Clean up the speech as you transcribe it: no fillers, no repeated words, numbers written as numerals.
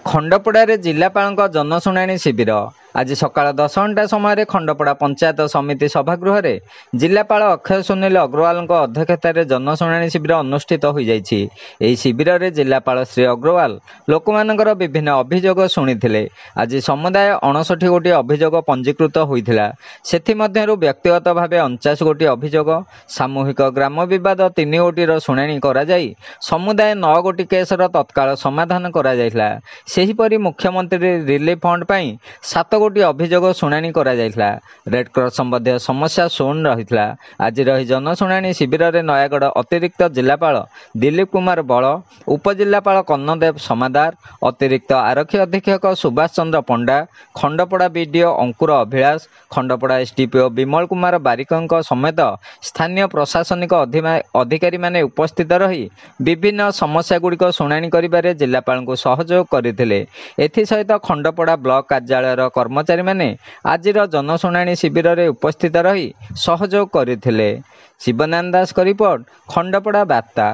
ଖଣ୍ଡପଡ଼ାରେ ଜିଲ୍ଲାପାଳଙ୍କ ଜନଶୁଣାଣି ଶିବିର ଆଜି ସକାଳ 10 ଘଣ୍ଟା ସମୟରେ ଖଣ୍ଡପଡ଼ା ପଞ୍ଚାୟତ ସମିତି ସଭାଗୃହରେ ଜିଲ୍ଲାପାଳ ଅକ୍ଷୟ ସୁନୀଲ ଅଗ୍ରୱାଲଙ୍କ ଅଧ୍ୟକ୍ଷତାରେ ଜନଶୁଣାଣି ଶିବିର ଅନୁଷ୍ଠିତ ହୋଇଯାଇଛି। ଏହି ଶିବିରରେ ଜିଲ୍ଲାପାଳ ଶ୍ରୀ ଅଗ୍ରୱାଲ ଲୋକମାନଙ୍କର ବିଭିନ୍ନ ଅଭିଯୋଗ ଶୁଣିଥିଲେ। ଆଜି ସମୁଦାୟ 59 ଗୋଟି ଅଭିଯୋଗ ପଞ୍ଜୀକୃତ ହୋଇଥିଲା। ସେଥିମଧ୍ୟରୁ ବ୍ୟକ୍ତିଗତ ଭାବେ 49 ଗୋଟି ଅଭିଯୋଗ, ସାମୂହିକ ଗ୍ରାମ ବିବାଦ 3 ଗୋଟିର ଶୁଣାଣି କରାଯାଇ ସମୁଦାୟ 9 ଗୋଟି କେସର ତତ୍କାଳ ସମାଧାନ କରାଯାଇଥିଲା। ସେହିପରି ମୁଖ୍ୟମନ୍ତ୍ରୀ ରିଲିଫ ଫଣ୍ଡ ପାଇଁ 7 ଗୋଟି ଅଭିଯୋଗ ଶୁଣାଣି କରାଯାଇଥିଲା। ରେଡ୍କ୍ରସ ସମ୍ବନ୍ଧୀୟ ସମସ୍ୟା ଶୂନ୍ୟ ରହିଥିଲା। ଆଜିର ଏହି ଜନଶୁଣାଣି ଶିବିରରେ ନୟାଗଡ଼ ଅତିରିକ୍ତ ଜିଲ୍ଲାପାଳ ଦିଲ୍ଲୀପ କୁମାର ବଳ, ଉପଜିଲ୍ଲାପାଳ କର୍ଣ୍ଣଦେବ ସମାଦାର, ଅତିରିକ୍ତ ଆରକ୍ଷୀ ଅଧୀକ୍ଷକ ସୁଭାଷ ଚନ୍ଦ୍ର ପଣ୍ଡା, ଖଣ୍ଡପଡ଼ା ବିଡିଓ ଅଙ୍କୁର ଅଭିଳାଷ, ଖଣ୍ଡପଡ଼ା ଏସଡିପିଓ ବିମଳ କୁମାର ବାରିକଙ୍କ ସମେତ ସ୍ଥାନୀୟ ପ୍ରଶାସନିକ ଅଧିକାରୀମାନେ ଉପସ୍ଥିତ ରହି ବିଭିନ୍ନ ସମସ୍ୟାଗୁଡ଼ିକ ଶୁଣାଣି କରିବାରେ ଜିଲ୍ଲାପାଳଙ୍କୁ ସହଯୋଗ କରିଥିଲେ। ଏଥିସହିତ ଖଣ୍ଡପଡ଼ା ବ୍ଲକ କାର୍ଯ୍ୟାଳୟର କର୍ମଚାରୀମାନେ ଆଜିର ଜନଶୁଣାଣି ଶିବିରରେ ଉପସ୍ଥିତ ରହି ସହଯୋଗ କରିଥିଲେ। ଶିବନାରାୟଣ ଦାସଙ୍କ ରିପୋର୍ଟ, ଖଣ୍ଡପଡ଼ା ବାର୍ତ୍ତା।